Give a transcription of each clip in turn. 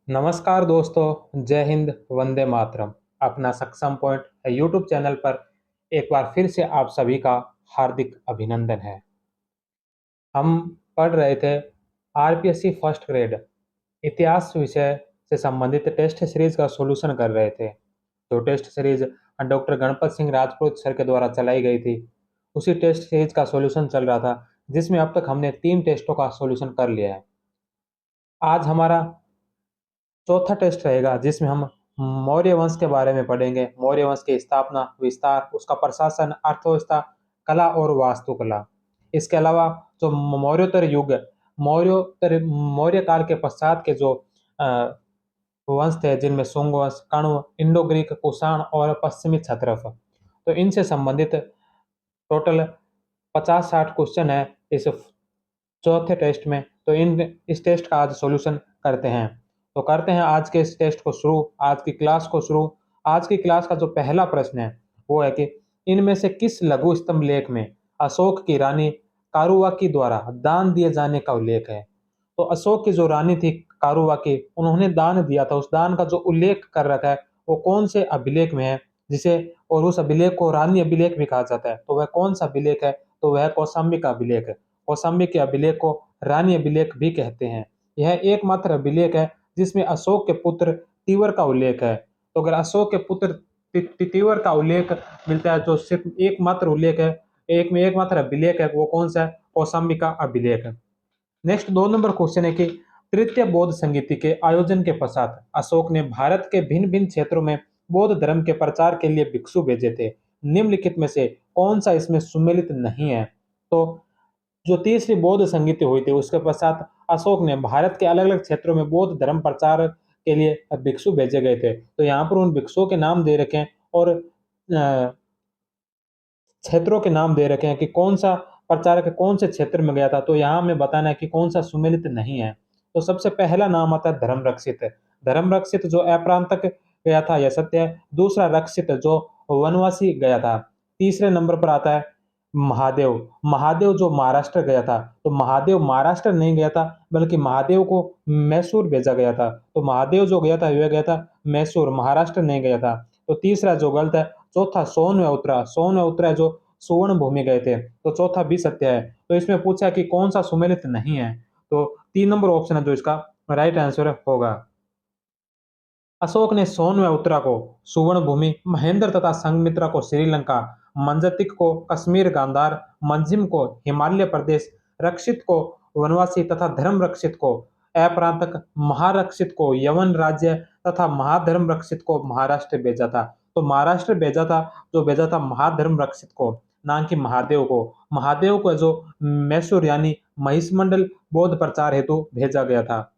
नमस्कार दोस्तों, जय हिंद, वंदे मातरम। अपना सक्षम पॉइंट यूट्यूब चैनल पर एक बार फिर से आप सभी का हार्दिक अभिनंदन है। हम पढ़ रहे थे आरपीएससी फर्स्ट ग्रेड इतिहास विषय से संबंधित टेस्ट सीरीज का सॉल्यूशन कर रहे थे। जो test series doctor Ganpat Singh Rajput sir के द्वारा चलाई गई थी, उसी टेस्ट सीरीज का सॉल्यूशन चल रहा था, जिसमें अब तक हमने 3 टेस्टों का सॉल्यूशन कर लिया है। आज हमारा चौथा टेस्ट रहेगा, जिसमें हम मौर्य वंश के बारे में पढ़ेंगे। मौर्य वंश की स्थापना, विस्तार, उसका प्रशासन, अर्थव्यवस्था, कला और वास्तुकला। इसके अलावा जो मौर्योत्तर युग, मौर्य काल के पश्चात के जो अ, वंश थे, जिनमें शुंग वंश, कण्व, इंडो ग्रीक, कुषाण और पश्चिमी क्षत्रप, तो इनसे संबंधित टोटल 50-60 क्वेश्चन है इस चौथे टेस्ट में। तो इन इस टेस्ट का आज सॉल्यूशन करते हैं। तो करते हैं आज के इस टेस्ट को शुरू, आज की क्लास को शुरू। आज की क्लास का जो पहला प्रश्न है वो है कि इनमें से किस लघु स्तंभ लेख में अशोक की रानी कारुवाकी द्वारा दान दिए जाने का उल्लेख है। तो अशोक की जो रानी थी कारुवाकी, उन्होंने दान दिया था, उस दान का जो उल्लेख कर रखा है वो कौन से अभिलेख में है, जिसे और उस अभिलेख को रानी अभिलेख भी कहा जाता है। तो वह कौन सा अभिलेख है? तो वह कौशाम्बी का अभिलेख है। कौशाम्बी के अभिलेख को रानी अभिलेख भी कहते हैं। यह एकमात्र अभिलेख है जिसमें अशोक के पुत्र तीवर का उल्लेख है। तो अगर अशोक के पुत्र तीवर का उल्लेख मिलता है, जो सिर्फ एकमात्र उल्लेख है, एकमात्र अभिलेख है, वो कौन सा है? कौशाम्बी का अभिलेख है। नेक्स्ट 2 नंबर क्वेश्चन है कि तृतीय बौद्ध संगीति के आयोजन के पश्चात अशोक ने भारत के भिन्न भिन्न क्षेत्रों में बौद्ध धर्म के प्रचार के लिए भिक्षु भेजे थे। निम्नलिखित में से कौन सा इसमें सुमेलित नहीं है? तो जो तीसरी बौद्ध संगीति हुई थी, उसके पश्चात अशोक ने भारत के अलग अलग क्षेत्रों में बौद्ध धर्म प्रचार के लिए भिक्षु भेजे गए थे। तो यहाँ पर उन भिक्षुओं के नाम दे रखे हैं और क्षेत्रों के नाम दे रखे हैं कि कौन सा प्रचारक कौन से क्षेत्र में गया था। तो यहाँ हमें बताना है कि कौन सा सुमेलित नहीं है। तो सबसे पहला नाम आता है धर्म रक्षित। धर्म रक्षित जो अप्रांतक गया था, यह सत्य है। दूसरा रक्षित जो वनवासी गया था। तीसरे नंबर पर आता है महादेव। महादेव जो महाराष्ट्र गया था, तो महादेव महाराष्ट्र नहीं गया था, बल्कि महादेव को मैसूर भेजा गया था। तो महादेव जो गया था वह गया था मैसूर, महाराष्ट्र नहीं गया था। तो तीसरा जो गलत है। चौथा सोन व उत्तरा जो सुवर्ण भूमि गए थे। तो चौथा भी सत्य है। तो इसमें पूछा कि कौन सा सुमेलित नहीं है, तो 3 नंबर ऑप्शन है जो इसका राइट आंसर होगा। अशोक ने सोन व उत्तरा को सुवर्ण भूमि, महेंद्र तथा संघमित्रा को श्रीलंका, मंजतिक को कश्मीर गांधार, मंजिम को हिमालय प्रदेश, रक्षित को वनवासी तथा धर्म रक्षित को अप्रांतक, महारक्षित को यवन राज्य तथा महाधर्म रक्षित को महाराष्ट्र भेजा था। तो महाराष्ट्र भेजा था, जो भेजा था महाधर्म रक्षित को, ना कि महादेव को। महादेव को जो मैसूर यानी महिषमंडल बौद्ध प्रचार हेतु भेजा गया था।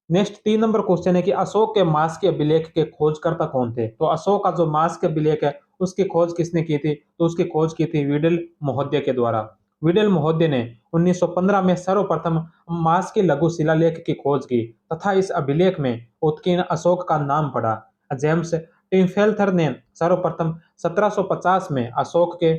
नेक्स्ट 3 नंबर क्वेश्चन है कि अशोक के मांस के अभिलेख के खोजकर्ता कौन थे? तो अशोक का जो मांस के अभिलेख है, उसकी खोज किसने की थी? तो उसकी खोज की थी विडल महोदय के द्वारा। विडल महोदय ने 1915 में सर्वप्रथम मांस के लघु शिलालेख की खोज की तथा इस अभिलेख में उत्कीर्ण अशोक का नाम पड़ा। जेम्स टिम्फेल्थर ने सर्वप्रथम 1750 में अशोक के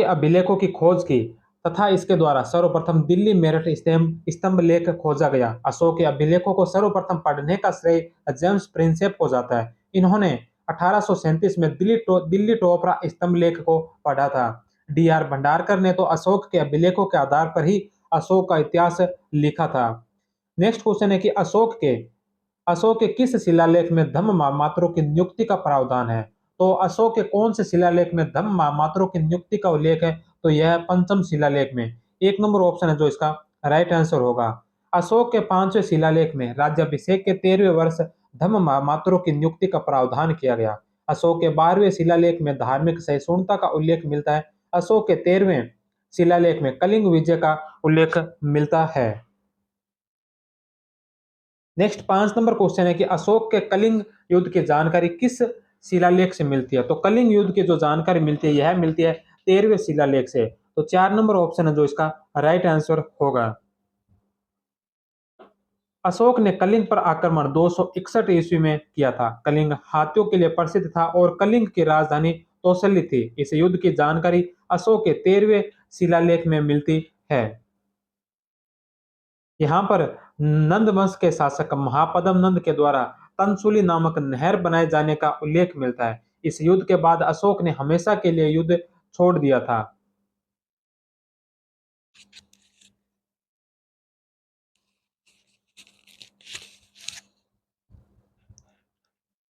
अभिलेखों की खोज की तथा इसके द्वारा सर्वप्रथम दिल्ली मेरठ स्तंभ लेख खोजा गया। अशोक के अभिलेखों को सर्वप्रथम पढ़ने का श्रेय जेम्स प्रिंसेप को जाता है। इन्होंने 1837 में दिल्ली टोपरा स्तंभ लेख को पढ़ा था। डी आर भंडारकर ने तो अशोक के अभिलेखों के आधार पर ही अशोक का इतिहास लिखा था। नेक्स्ट क्वेश्चन है कि अशोक के किस शिलालेख में धम्म मात्रों की नियुक्ति का प्रावधान है? तो अशोक के कौन से शिलालेख में धम्म मात्रों की नियुक्ति का उल्लेख है? तो यह है पंचम शिलालेख में। 1 नंबर ऑप्शन है जो इसका राइट आंसर होगा। अशोक के 5वें शिलालेख में राज्याभिषेक के 13वें वर्ष धम्म मात्रों की नियुक्ति का प्रावधान किया गया। अशोक के 12वें शिलालेख में धार्मिक सहिष्णुता का उल्लेख मिलता है। अशोक के 13वें शिलालेख में कलिंग विजय का उल्लेख मिलता है। नेक्स्ट 5 नंबर क्वेश्चन है कि अशोक के कलिंग युद्ध की जानकारी किस शिलालेख से मिलती है? तो कलिंग युद्ध की जो जानकारी मिलती है, यह मिलती है 13वें शिलालेख से। तो 4 नंबर ऑप्शन है जो इसका राइट आंसर होगा। अशोक ने कलिंग पर आक्रमण 261 ईस्वी में किया था। कलिंग हाथियों के लिए प्रसिद्ध था और कलिंग की राजधानी कौशल्य थी। इस युद्ध की जानकारी अशोक के 13वें शिलालेख में मिलती है। यहाँ पर नंद वंश के शासक महापद्म नंद के द्वारा तंसुली नामक नहर बनाए जाने का उल्लेख मिलता है। इस युद्ध के बाद अशोक ने हमेशा के लिए युद्ध छोड़ दिया था।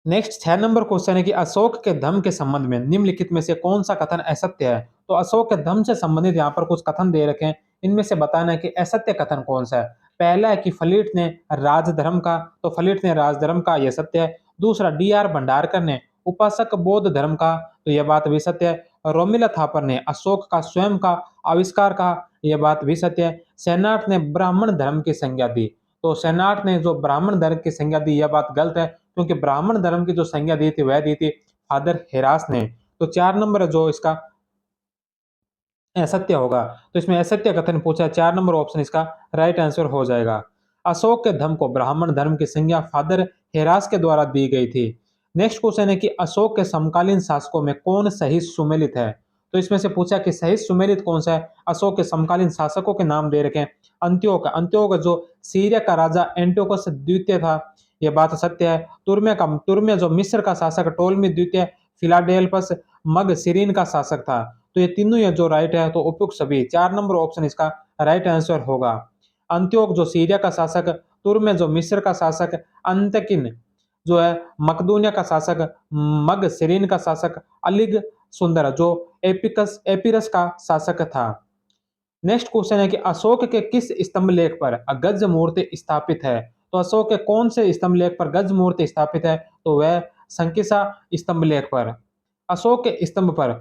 नेक्स्ट 6 नंबर क्वेश्चन है कि अशोक के धम्म के संबंध में निम्नलिखित में से कौन सा कथन असत्य है। तो अशोक के धम्म से संबंधित यहाँ पर कुछ कथन दे रखे हैं, इनमें से बताना है कि असत्य कथन कौन सा है। पहला है कि फलीट ने राजधर्म का, तो फलीट ने राजधर्म का, यह सत्य है। दूसरा, डी आर भंडारकर ने उपासक बौद्ध धर्म का, तो यह बात भी सत्य है। रोमिला थापर ने अशोक का स्वयं का आविष्कार कहा, यह बात भी सत्य है। सेनाट ने ब्राह्मण धर्म की संज्ञा दी, तो सेनाट ने जो ब्राह्मण धर्म की संज्ञा दी, यह बात गलत है, क्योंकि ब्राह्मण धर्म की जो संज्ञा दी थी वह दी थी फादर हेरास ने। तो 4 नंबर जो इसका असत्य होगा, तो इसमें असत्य कथन पूछा है, 4 नंबर ऑप्शन इसका राइट आंसर हो जाएगा। अशोक के धर्म को ब्राह्मण धर्म की संज्ञा फादर हेरास के द्वारा दी गई थी। नेक्स्ट क्वेश्चन है कि अशोक के समकालीन शासकों में कौन सही सुमेलित है। तो इसमें से पूछा कि सही सुमेलित कौन सा है। अशोक के समकालीन शासकों के नाम दे रखे हैं। अंत्योक जो सीरिया का राजा एंटियोकस द्वितीय था, यह बात सत्य है। तुर्मे जो मिस्र का शासक टोलमी द्वितीय, फिलाडेल्फस मग सीरीन का शासक था। तो ये तीनों ये जो राइट है, तो उपयुक्त सभी 4 नंबर ऑप्शन इसका राइट आंसर होगा। अंत्योक जो सीरिया का शासक, तुर्मे जो मिस्र का शासक, अंतकिन जो है मकदूनिया का शासक, मग सीरीन का शासक, अलिग सुंदर जो एपिरस का शासक था। नेक्स्ट क्वेश्चन है कि अशोक के किस स्तंभ लेख पर गज मूर्ति स्थापित है। तो अशोक के कौन से स्तंभ लेख पर गज मूर्ति स्थापित है, तो वह संकिसा स्तंभ लेख पर। अशोक के स्तंभ पर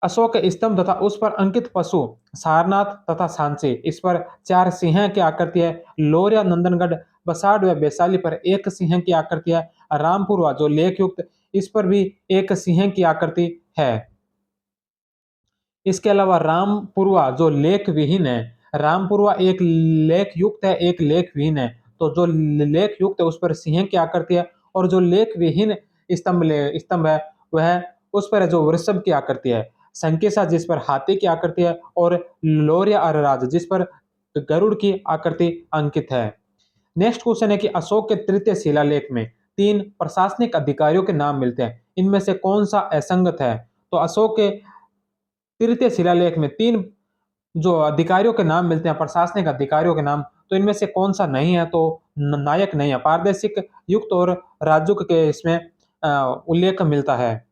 अशोक स्तंभ तथा उस पर अंकित पशु सारनाथ तथा सांची, इस पर 4 सिंह की आकृति है। लोरिया नंदनगढ़ बसाड़ व वैशाली पर एक सिंह की आकृति है। रामपुरवा जो लेख युक्त, इस पर भी एक सिंह की आकृति है। इसके अलावा रामपुरवा जो लेख विहीन है, रामपुरवा एक लेख युक्त है, एक लेख विहीन है। तो जो लेख युक्त है उस पर सिंह की आकृति है, और जो लेख विहीन स्तंभ है वह उस पर जो वृषभ की आकृति है। संकेसा जिस पर हाथी की आकृति है, और लोरिया अरराज जिस पर गरुड़ की आकृति अंकित है। नेक्स्ट क्वेश्चन है कि अशोक के तृतीय शिलालेख में 3 प्रशासनिक अधिकारियों के नाम मिलते हैं, इनमें से कौन सा असंगत है। तो अशोक के तृतीय शिलालेख में 3 जो अधिकारियों के नाम मिलते हैं, प्रशासनिक अधिकारियों के नाम, तो इनमें से कौन सा नहीं है। तो नायक नहीं है, पारदर्शिक, युक्त और राजुक के इसमें उल्लेख मिलता है।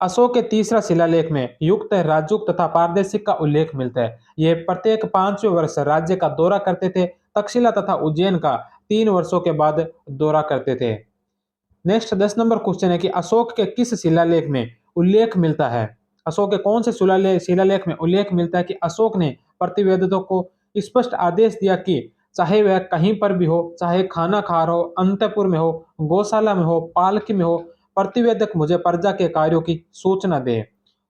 अशोक के तीसरा शिलालेख में युक्त, राजुक तथा पारदर्शिक का उल्लेख मिलता है। ये प्रत्येक 5वें वर्ष राज्य का दौरा करते थे। तक्षशिला तथा उज्जैन का 3 वर्षों के बाद दौरा करते थे। नेक्स्ट 10 नंबर क्वेश्चन है कि अशोक के किस शिलालेख में उल्लेख मिलता है। अशोक के कौन से शिलालेख में उल्लेख मिलता है कि अशोक ने प्रतिवेदितों को स्पष्ट आदेश दिया कि चाहे वह कहीं पर भी हो, चाहे खाना खा रहा हो, अंतपुर में हो, गौशाला में हो, पालकी में हो, प्रतिवेदक मुझे प्रजा के कार्यों की सूचना दे।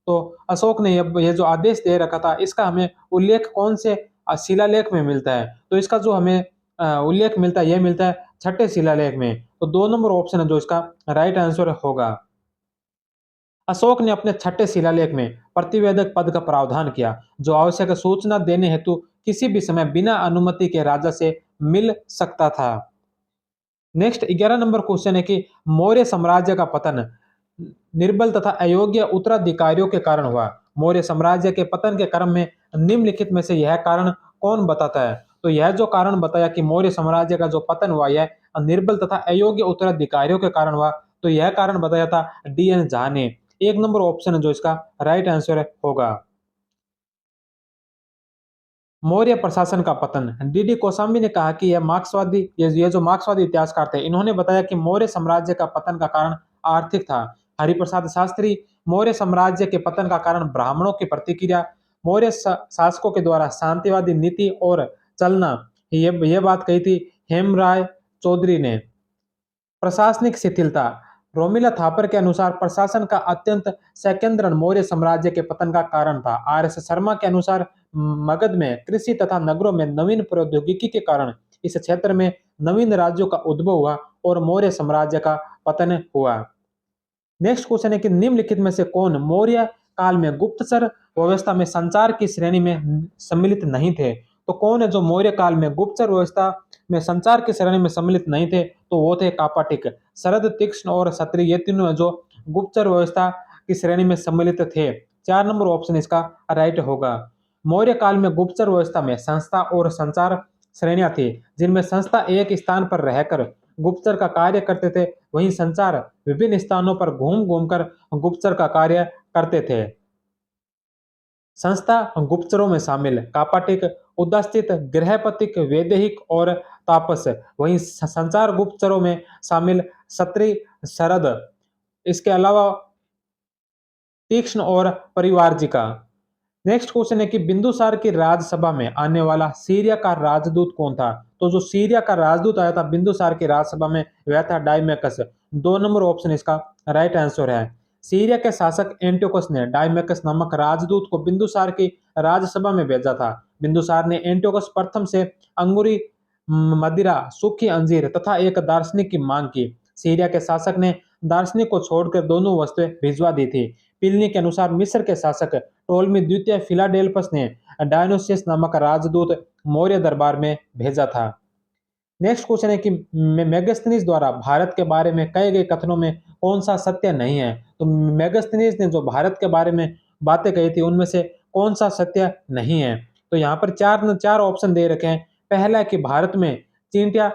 तो अशोक ने ये जो आदेश दे रखा था, इसका हमें उल्लेख कौन से शिलालेख में मिलता है। तो इसका जो हमें उल्लेख मिलता है, यह मिलता है 6ठे शिलालेख में। तो 2 नंबर ऑप्शन है जो इसका राइट आंसर होगा। अशोक ने अपने 6ठे शिलालेख में प्रतिवेदक पद का प्रावधान किया, जो आवश्यक सूचना देने हेतु किसी भी समय बिना अनुमति के राजा से मिल सकता था। नेक्स्ट 11 नंबर क्वेश्चन है कि मौर्य साम्राज्य का पतन निर्बल तथा अयोग्य उत्तराधिकारियों के कारण हुआ। मौर्य साम्राज्य के पतन के क्रम में निम्नलिखित में से यह कारण कौन बताता है। तो यह जो कारण बताया कि मौर्य साम्राज्य का जो पतन हुआ, यह निर्बल तथा अयोग्य उत्तराधिकारियों के कारण हुआ, तो यह कारण बताया था डी एन झा ने। 1 नंबर ऑप्शन जो इसका राइट आंसर होगा। मौर्य प्रशासन का पतन, डी कोसाम्बी ने कहा कि ये जो मार्क्सवादी इतिहासकार थे, इन्होंने बताया कि मौर्य साम्राज्य का पतन का कारण आर्थिक था। हरिप्रसाद शास्त्री, मौर्य साम्राज्य के पतन का कारण ब्राह्मणों की प्रतिक्रिया, मौर्य शासकों के द्वारा शांतिवादी नीति और चलना, ये बात कही थी हेमराय चौधरी ने। प्रशासनिक शिथिलता, रोमिला थापर के अनुसार प्रशासन का अत्यंत संकेंद्रण मौर्य साम्राज्य के पतन का कारण था। आर एस शर्मा के अनुसार मगध में कृषि तथा नगरों में नवीन प्रौद्योगिकी के कारण इस क्षेत्र में नवीन राज्यों का उद्भव हुआ और मौर्य साम्राज्य का पतन हुआ। नेक्स्ट क्वेश्चन है कि निम्नलिखित में से कौन मौर्य काल में गुप्तचर व्यवस्था में संचार की श्रेणी में सम्मिलित नहीं थे। तो कौन है जो मौर्य काल में गुप्तचर व्यवस्था में संचार की श्रेणी में सम्मिलित नहीं थे? तो वो थे कापाटिक, शरद, तीक्ष्ण और क्षत्रिय, ये तीनों है जो गुप्तचर व्यवस्था की श्रेणी में सम्मिलित थे। 4 नंबर ऑप्शन इसका राइट होगा। मौर्य काल में गुप्तचर व्यवस्था में संस्था और संचार श्रेणियां थी, जिनमें संस्था एक स्थान पर रहकर गुप्तचर का कार्य करते थे, वहीं संचार विभिन्न स्थानों पर घूम घूमकर गुप्तचर का कार्य करते थे। संस्था गुप्तचरों में शामिल कापाटिक, उदास्थित, गृहपथिक, वैदेहिक और तापस, वहीं संचार गुप्तचरों में शामिल क्षत्रिय, शरद, इसके अलावा तीक्ष्ण और परिवारजिका। नेक्स्ट क्वेश्चन है कि बिंदुसार की राजसभा में आने वाला सीरिया का राजदूत कौन था? तो जो सीरिया का राजदूत आया था बिंदुसार की राजसभा में, वह था डायमेकस। 2 नंबर ऑप्शन इसका राइट आंसर है। सीरिया के शासक एंटियोकस ने डायमेकस नामक राजदूत को बिंदुसार की राजसभा में भेजा था। बिंदुसार ने एंटियोकस प्रथम से अंगूरी, मदिरा, सूखी अंजीर तथा एक दार्शनिक की मांग की। सीरिया के शासक ने दार्शनिक को छोड़कर दोनों वस्तुएं भिजवा दी थी। प्लिनी के अनुसार मिस्र के शासक टोलमी द्वितीय फिलाडेल्फस ने डायनोसियस नामक राजदूत मौर्य दरबार में भेजा था। नेक्स्ट क्वेश्चन है कि मेगास्थनीज द्वारा भारत के बारे में कहे गए कथनों में कौन सा सत्य नहीं है? तो मेगास्थनीज ने जो भारत के बारे में बातें कही थी उनमें से कौन सा सत्य नहीं है? तो यहाँ पर चार चार ऑप्शन दे रखे हैं। पहला है कि भारत में चींटियां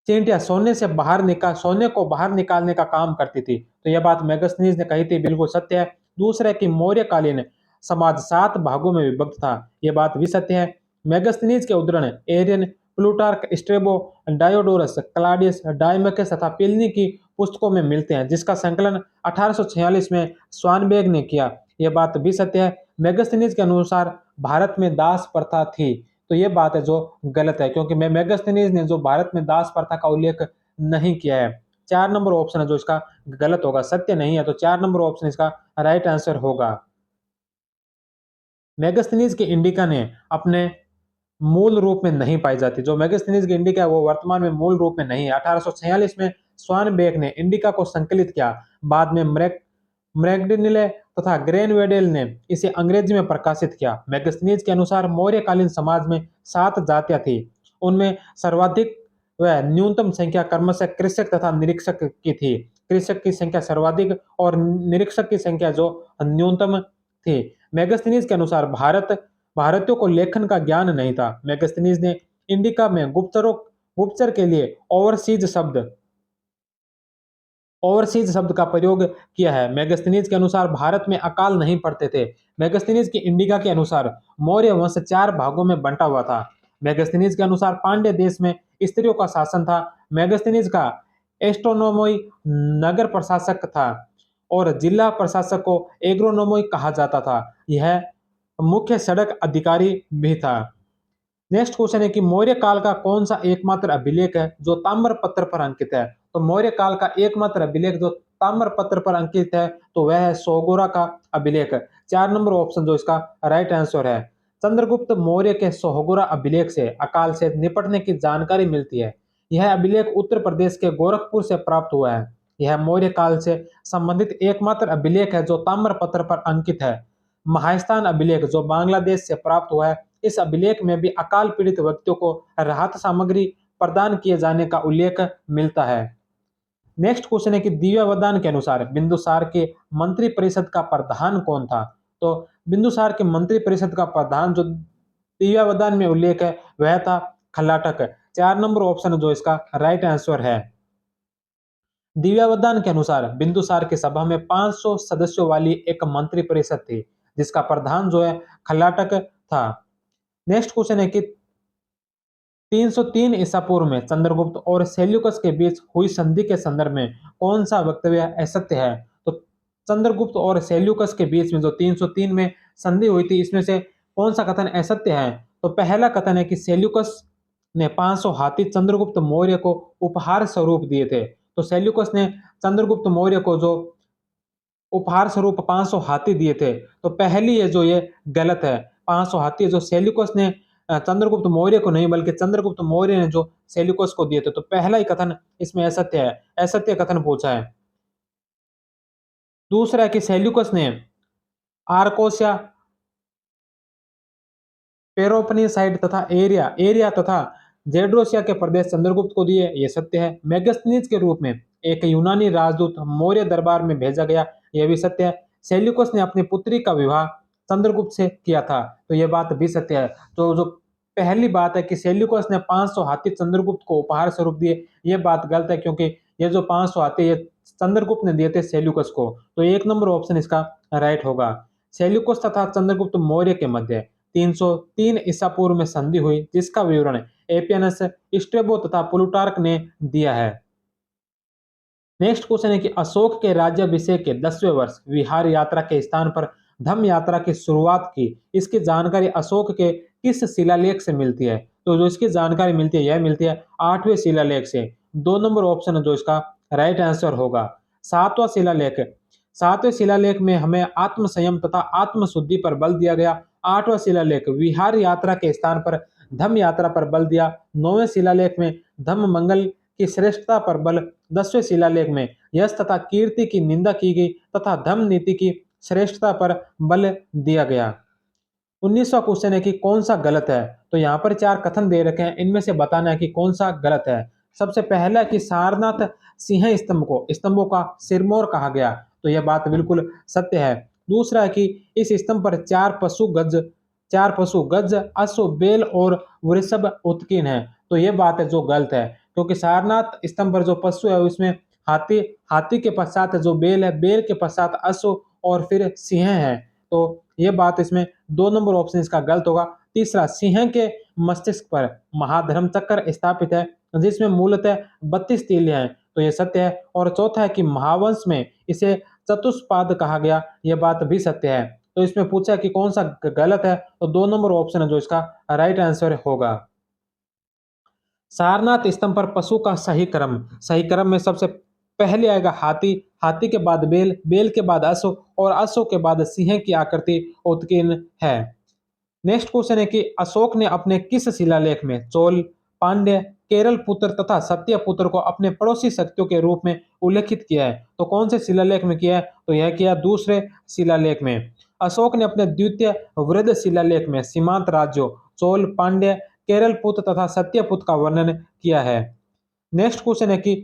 चींटियां सोने को बाहर निकालने का काम करती थी, तो यह बात मेगास्थनीज ने कही थी, बिल्कुल सत्य है। दूसरा है कि मौर्यकालीन समाज 7 भागों में विभक्त था, यह बात भी सत्य है। मेगास्थनीज के उद्धरण एरियन, प्लूटार्क, स्ट्रेबो, डायोडोरस, क्लाडियस, डायमेकस तथा प्लिनी की पुस्तकों में मिलते हैं, जिसका संकलन 1846 में स्वानबेग ने किया, यह बात भी सत्य है। मेगास्थनीज के अनुसार भारत में दास प्रथा थी, तो ये बात है जो गलत है, क्योंकि मेगास्थनीज ने जो भारत में दास प्रथा का उल्लेख नहीं किया है। 4 नंबर ऑप्शन है जो इसका गलत होगा, सत्य नहीं है, तो 4 नंबर ऑप्शन इसका राइट आंसर होगा। मेगास्थनीज की इंडिका ने अपने मूल रूप में नहीं पाई जाती। जो मेगास्थनीज की इंडिका है वो वर्तमान में मूल रूप में नहीं है। 1846 में स्वानबेक ने इंडिका को संकलित किया। बाद में मैग्डिनिले तथा ग्रेनवेडेल ने इसे अंग्रेजी में प्रकाशित किया। मेगास्थनीज के अनुसार मौर्यकालीन समाज में 7 जातियां थी। उनमें सर्वाधिक व न्यूनतम संख्या क्रमशः कृषक तथा निरीक्षक की थी। कृषक की संख्या सर्वाधिक और निरीक्षक की संख्या जो न्यूनतम थी। मेगास्थनीज के अनुसार भारतीयों को लेखन का ज्ञान नहीं था। मेगास्थनीज ने इंडिका में गुप्तचर के लिए ओवरसीज शब्द का प्रयोग किया है। मेगास्थनीज के अनुसार भारत में अकाल नहीं पड़ते थे। मेगास्थनीज की इंडिका के अनुसार मौर्य वंश 4 भागों में बंटा हुआ था। मेगास्थनीज के अनुसार पांड्य देश में स्त्रियों का शासन था। मेगास्थनीज का एस्ट्रोनोमोई नगर प्रशासक था और जिला प्रशासक को एग्रोनोमोई कहा जाता था। यह मुख्य सड़क अधिकारी भी था। नेक्स्ट क्वेश्चन है कि मौर्य काल का कौन सा एकमात्र अभिलेख है जो ताम्र पत्र पर अंकित है? तो मौर्य काल का एकमात्र अभिलेख जो ताम्र पत्र पर अंकित है तो वह है सोगोरा का अभिलेख। 4 नंबर ऑप्शन जो इसका राइट आंसर है। चंद्रगुप्त मौर्य के सोगोरा अभिलेख से अकाल से निपटने की जानकारी मिलती है। यह अभिलेख उत्तर प्रदेश के गोरखपुर से प्राप्त हुआ है। यह मौर्य काल से संबंधित एकमात्र अभिलेख है जो ताम्र पत्र पर अंकित है। महास्थान अभिलेख जो बांग्लादेश से प्राप्त हुआ है, इस अभिलेख में भी अकाल पीड़ित व्यक्तियों को राहत सामग्री प्रदान किए जाने का उल्लेख मिलता है। नेक्स्ट क्वेश्चन है कि दिव्यवदान के अनुसार बिंदुसार के मंत्री परिषद का प्रधान कौन था? तो बिंदुसार के मंत्री परिषद का प्रधान जो दिव्यवदान में उल्लेख है वह था खल्लाटक। 4 नंबर ऑप्शन जो इसका राइट आंसर है। दिव्यवदान के अनुसार बिंदुसार की सभा में 500 सदस्यों वाली एक मंत्री परिषद थी, जिसका प्रधान जो है खल्लाटक था। नेक्स्ट क्वेश्चन है कि 303 ईसा पूर्व में चंद्रगुप्त और सेल्यूकस के बीच हुई संधि के संदर्भ में कौन सा वक्तव्य असत्य है? तो चंद्रगुप्त और सेल्यूकस के बीच में जो 303 में संधि हुई थी, इसमें से कौन सा कथन असत्य है? तो पहला कथन है कि सेल्यूकस ने 500 हाथी चंद्रगुप्त मौर्य को उपहार स्वरूप दिए थे। तो सेल्यूकस ने चंद्रगुप्त मौर्य को जो उपहार स्वरूप 500 हाथी दिए थे, तो पहली है जो ये गलत है। 500 हाथी जो सेल्यूकस ने चंद्रगुप्त मौर्य को नहीं बल्कि चंद्रगुप्त मौर्य ने जो सेल्यूकस को दिए थे, तो पहला ही कथन इसमें असत्य है, असत्य कथन पूछा है। दूसरा है कि सेल्यूकस ने आर्कोस या पेरोपनीसाइड तथा एरिया एरिया तथा जेड्रोसिया के प्रदेश चंद्रगुप्त को दिए, ये सत्य है। मेगस्थनीज के रूप में एक यूनानी राजदूत मौर्य दरबार में भेजा गया, यह भी सत्य है। सेल्यूकस ने अपनी पुत्री का विवाह चंद्रगुप्त से किया था, तो यह बात भी सत्य है। तो जो पहली बात है कि सेल्यूकस ने 500 हाथी चंद्रगुप्त को उपहार स्वरूप दिए, यह बात गलत है, क्योंकि ये जो 500 हाथी ये चंद्रगुप्त ने दिए थे सेल्यूकस को। तो एक नंबर ऑप्शन इसका राइट होगा। सेल्यूकस तथा चंद्रगुप्त मौर्य के मध्य 303 ईसा पूर्व में संधि हुई, जिसका विवरण एपियनस, स्ट्रेबो तथा प्लूटार्क ने दिया है। नेक्स्ट क्वेश्चन है कि अशोक के राज्याभिषेक के 10वें वर्ष विहार यात्रा के स्थान पर धम्म यात्रा की शुरुआत की, इसकी जानकारी अशोक के किस शिलालेख से मिलती है? तो जो इसकी जानकारी मिलती है, यह मिलती है 8वें शिलालेख से। 2 नंबर ऑप्शन है जो इसका राइट आंसर होगा। 7वां शिलालेख, 7वें शिलालेख में हमें आत्म संयम तथा आत्म शुद्धि पर बल दिया गया। 8वां शिलालेख विहार यात्रा के स्थान पर धम्म यात्रा पर बल दिया। 9वें शिलालेख में धम्म मंगल की श्रेष्ठता पर बल। 10वें शिलालेख में यश तथा कीर्ति की निंदा की गई तथा धम्म नीति की श्रेष्ठता पर बल दिया गया। 19वां क्वेश्चन है कि कौन सा गलत है? तो यहाँ पर 4 कथन दे रखे हैं, इनमें से बताना है कि कौन सा गलत है। सबसे पहला है कि सारनाथ सिंह स्तंभ को स्तंभों का सिरमौर कहा गया, तो यह बात बिल्कुल सत्य है। दूसरा है कि इस स्तंभ पर 4 पशु गज, अश्व, बैल और वृषभ उत्कीर्ण है, तो यह बात है जो गलत है, क्योंकि सारनाथ स्तंभ पर जो पशु है उसमें हाथी, हाथी के पश्चात जो बैल है, बैल के पश्चात अश्व और फिर सिंह है, तो यह बात इसमें 2 नंबर ऑप्शन इसका गलत होगा। तीसरा, सिंह के मस्तिष्क पर महाधर्म चक्र स्थापित है, जिसमें मूलतः 32 तीलियां हैं, तो यह सत्य है। और चौथा है कि महावंश में इसे चतुष्पाद कहा गया, यह बात भी सत्य है। तो इसमें पूछा कि कौन सा गलत है, तो 2 नंबर ऑप्शन है जो इसका राइट आंसर होगा। सारनाथ स्तंभ पर पशु का सही क्रम में सबसे पहले आएगा हाथी, हाथी के बाद बैल, बैल के बाद अश्व और अश्व के बाद सिंह की आकृति उत्कीर्ण है। नेक्स्ट क्वेश्चन है कि अशोक ने अपने किस शिलालेख में चोल, पांड्य, केरल पुत्र तथा सत्य पुत्र को अपने पड़ोसी शक्तियों के रूप में उल्लेखित किया है? तो कौन से शिलालेख में किया है? तो यह किया दूसरे शिलालेख में। अशोक ने अपने द्वितीय वृद्ध शिलालेख में सीमांत राज्यों चोल, पांड्य, केरल पुत्र तथा सत्य पुत्र का वर्णन किया है। नेक्स्ट क्वेश्चन है कि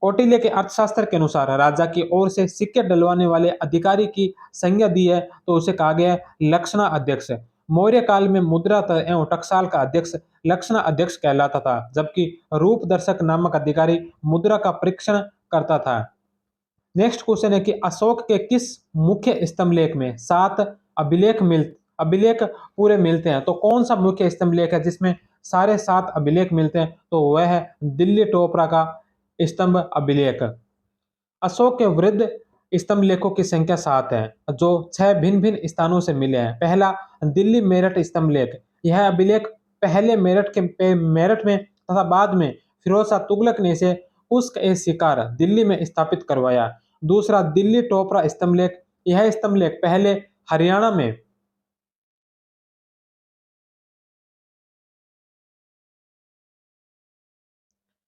कौटिल्य के अर्थशास्त्र के अनुसार राजा की ओर से सिक्के डलवाने वाले अधिकारी की संज्ञा दी है, तो उसे कहा गया है लक्षणा अध्यक्ष। मौर्य काल में मुद्रा एवं टकसाल का अध्यक्ष लक्षणा अध्यक्ष कहलाता था, जबकि रूप दर्शक नामक अधिकारी मुद्रा का परीक्षण करता था। नेक्स्ट क्वेश्चन है कि अशोक के किस मुख्य स्तंभ लेख में 7 अभिलेख पूरे मिलते हैं? तो कौन सा मुख्य स्तंभ लेख है जिसमें सारे 7 अभिलेख मिलते हैं? तो वह है दिल्ली टोपरा का स्तंभ अभिलेख। अशोक के वृद्ध स्तंभ लेखों की संख्या 7 है, जो 6 भिन्न भिन्न स्थानों से मिले हैं। पहला, दिल्ली मेरठ स्तंभ लेख, यह अभिलेख पहले मेरठ में तथा बाद में फिरोज शाह तुगलक ने इसे उस्क ए शिकार दिल्ली में स्थापित करवाया। दूसरा, दिल्ली टोपरा स्तंभ लेख, यह स्तंभ लेख पहले हरियाणा में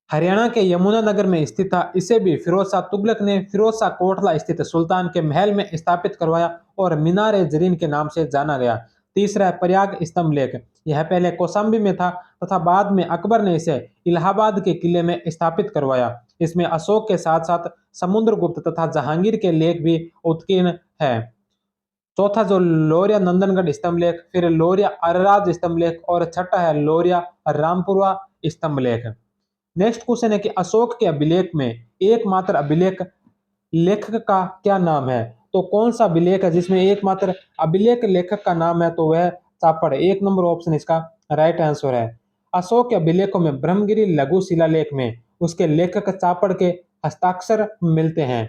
हरियाणा के यमुनानगर में स्थित था। इसे भी फिरोज शाह तुगलक ने फिरोज शाह कोटला स्थित सुल्तान के महल में स्थापित करवाया और मीनार ए जरीन के नाम से जाना गया। तीसरा है प्रयाग स्तंभ लेख, यह पहले कौशाम्बी में था तथा बाद में अकबर ने इसे इलाहाबाद के किले में स्थापित करवाया। इसमें अशोक के साथ साथ समुद्रगुप्त तथा जहांगीर के लेख भी उत्कीर्ण है। चौथा जो लौर्या नंदनगढ़ स्तंभ लेख, फिर लौर्या अरराज स्तंभ लेख और छठा है लौर्या रामपुरा स्तंभ लेख। नेक्स्ट क्वेश्चन है कि अशोक के अभिलेख में एकमात्र अभिलेख लेखक का क्या नाम है? तो कौन सा अभिलेख है जिसमें एकमात्र अभिलेख लेखक का नाम है? तो वह चापड़, 1 नंबर ऑप्शन इसका राइट आंसर है। अशोक के अभिलेखों में ब्रह्मगिरी लघु शिलालेख में उसके लेखक चापड़ के हस्ताक्षर मिलते हैं।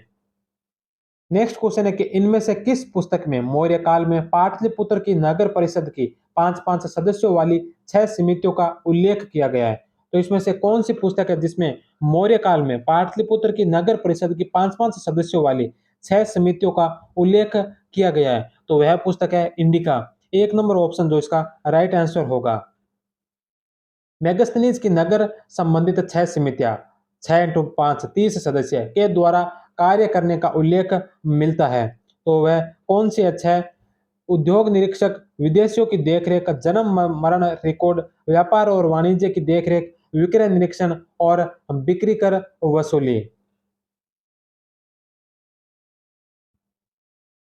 नेक्स्ट क्वेश्चन है कि इनमें से किस पुस्तक में मौर्य काल में पाटलिपुत्र की नगर परिषद की 5-5 सदस्यों वाली 6 समितियों का उल्लेख किया गया है? तो इसमें से कौन सी पुस्तक है जिसमें मौर्य काल में पाटलिपुत्र की नगर परिषद की 5-5 सदस्यों वाली 6 समितियों का उल्लेख किया गया है? तो वह पुस्तक है इंडिका, 1 नंबर ऑप्शन जो इसका राइट आंसर होगा। मेगास्थनीज की नगर संबंधित 6 समितियां 6x5 30 सदस्य के द्वारा कार्य करने का उल्लेख मिलता है, तो वह कौन सी है 6 उद्योग निरीक्षक, विदेशियों की देखरेख, जन्म मरण रिकॉर्ड, व्यापार और वाणिज्य की देखरेख, विक्रय निरीक्षण और बिक्री कर वसूली।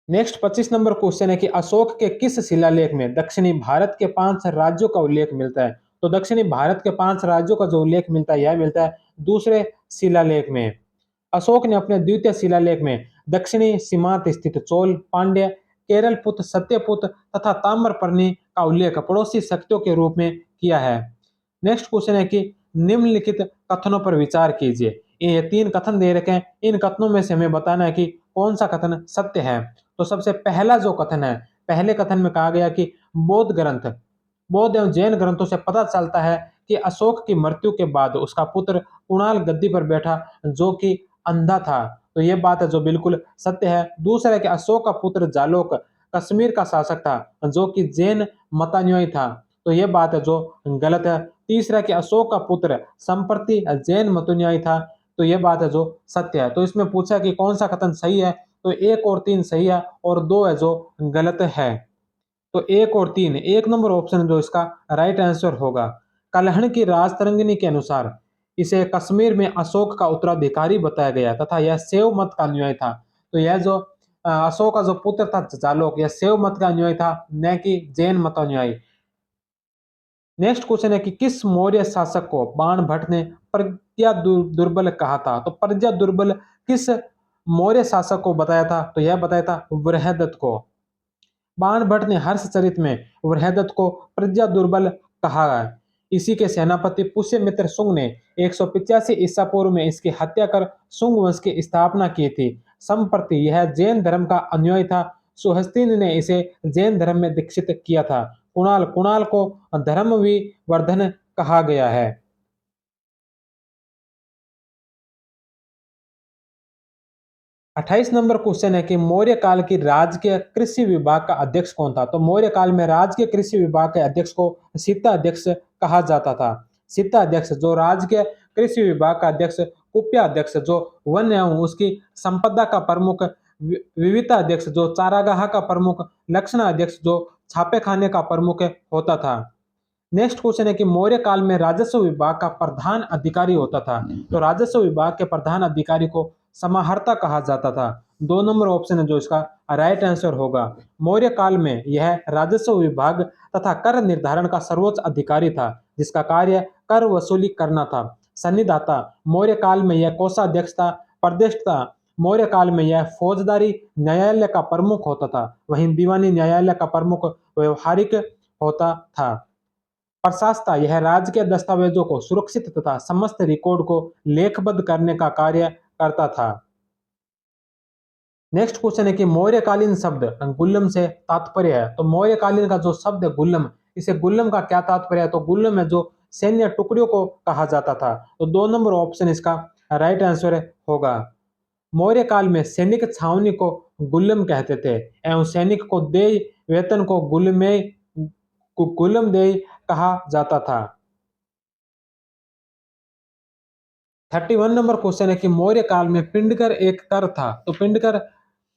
नेक्स्ट 25 नंबर क्वेश्चन है कि अशोक के किस शिलालेख में दक्षिणी भारत के 5 राज्यों का उल्लेख मिलता है? तो दक्षिणी भारत के 5 राज्यों का जो उल्लेख मिलता है, यह मिलता है दूसरे शिलालेख में। अशोक ने अपने द्वितीय शिलालेख में दक्षिणी सीमांत स्थित चोल, पांड्य, केरलपुत, सत्यपुत तथा ताम्रपर्णी का उल्लेख पड़ोसी शक्तियों के रूप में किया है। नेक्स्ट क्वेश्चन है कि निम्नलिखित कथनों पर विचार कीजिए। ये 3 कथन दे रखे हैं, इन कथनों में से हमें बताना है कि कौन सा कथन सत्य है। तो सबसे पहला जो कथन है, पहले कथन में कहा गया कि बौद्ध ग्रंथ, बौद्ध एवं जैन ग्रंथों से पता चलता है कि अशोक की मृत्यु के बाद उसका पुत्र कुणाल गद्दी पर बैठा, जो कि अंधा था। तो ये बात है जो बिल्कुल सत्य है। दूसरा है कि अशोक का पुत्र जालोक कश्मीर का शासक था, जो कि जैन मतानुयायी था। तो ये बात है जो गलत है। तीसरा है कि अशोक का पुत्र संप्रति जैन मतानुयायी था। तो ये बात है जो सत्य है। तो इसमें पूछा कि कौन सा कथन सही है, तो 1 और 3 सही है और 2 है जो गलत है। तो 1 और 3, 1 नंबर ऑप्शन जो इसका राइट आंसर होगा। कल्हण की राजतरंगिणी के अनुसार इसे कश्मीर में अशोक का उत्तराधिकारी बताया गया तथा यह शैव मत का अनुयायी था। तो यह जो अशोक का जो पुत्र था जालोक, यह शैव मत का अनुयायी था, न कि जैन मत अनुयायी। नेक्स्ट क्वेश्चन है कि किस मौर्य शासक को बाण भट्ट ने प्रज्ञा दुर्बल कहा था? तो प्रज्ञा दुर्बल किस मौर्य शासक को बताया था? तो यह बताया था बृहदत्त को। बाण भट्ट ने हर्षचरित में बृहदत्त को प्रज्ञा दुर्बल कहा है। इसी के सेनापति पुष्यमित्र शुंग ने 185 ईसा पूर्व में इसकी हत्या कर शुंग वंश की स्थापना की थी। संप्रति यह जैन धर्म का अनुयायी था। सुहस्तिन ने इसे जैन धर्म में दीक्षित किया था। कुणाल, कुणाल को धर्मविवर्धन कहा गया है। 28 नंबर क्वेश्चन है कि मौर्य काल की राजकीय कृषि विभाग का अध्यक्ष कौन था? तो मौर्य काल में राजकीय कृषि विभाग के अध्यक्ष को सित्ता अध्यक्ष कहा जाता था। सित्ता अध्यक्ष जो राजकीय कृषि विभाग का अध्यक्ष, कुप्या अध्यक्ष जो वन एवं उसकी संपदा का प्रमुख, विविता अध्यक्ष जो चारागाह का प्रमुख, लक्षणा अध्यक्ष जो छापे खाने का प्रमुख होता था। नेक्स्ट क्वेश्चन है कि मौर्य काल में राजस्व विभाग का प्रधान अधिकारी होता था। तो राजस्व विभाग के प्रधान अधिकारी को समाहर्ता कहा जाता था। 2 नंबर ऑप्शन है जो इसका राइट आंसर होगा। मौर्य काल में यह राजस्व विभाग तथा कर निर्धारण का सर्वोच्च अधिकारी था, जिसका कार्य कर वसूली करना था। सन्निधाता, मौर्य काल में यह कोषाध्यक्ष था। प्रदेष्टा, मौर्य काल में यह फौजदारी न्यायालय का प्रमुख होता था। वहीं दीवानी न्यायालय का प्रमुख व्यवहारिक होता था। प्रशासता, यह राज्य के दस्तावेजों को सुरक्षित तथा समस्त रिकॉर्ड को लेखबद्ध करने का कार्य करता था। नेक्स्ट क्वेश्चन है कि मौर्यकालीन शब्द गुल्लम से तात्पर्य है। तो मौर्यकालीन का जो शब्द है गुल्लम, इसे गुल्लम का क्या तात्पर्य है? तो गुल्लम है जो सैन्य टुकड़ियों को कहा जाता था। तो 2 नंबर ऑप्शन इसका राइट आंसर होगा। मौर्य काल में सैनिक छावनी को गुल्लम कहते थे एवं सैनिक को देय वेतन को गुल्लमदेय कहा जाता था। 31 नंबर क्वेश्चन है कि मौर्य काल में पिंडकर एक कर था। तो पिंडकर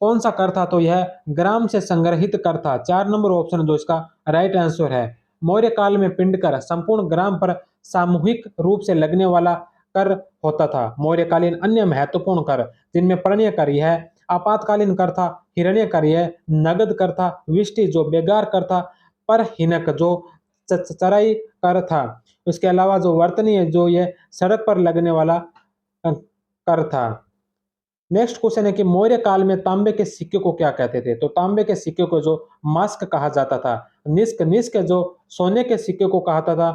कौन सा कर था? तो यह ग्राम से संग्रहित कर था। 4 नंबर ऑप्शन जो इसका राइट आंसर है। मौर्य काल में पिंडकर संपूर्ण ग्राम पर सामूहिक रूप से लगने वाला कर होता था। मौर्यकालीन अन्य महत्वपूर्ण कर जिनमें प्रणय कर यह आपातकालीन कर था, हिरण्य कर यह नगद कर था, विष्टि जो बेगार कर था, परहीनक जो चराई कर था। उसके अलावा जो वर्तनी है जो ये सड़क पर लगने वाला कर था। नेक्स्ट क्वेश्चन है कि मौर्य काल में तांबे के सिक्के को क्या कहते थे? तो तांबे के सिक्के को जो मास्क कहा जाता था। निष्क, निष्क जो सोने के सिक्के को कहता था।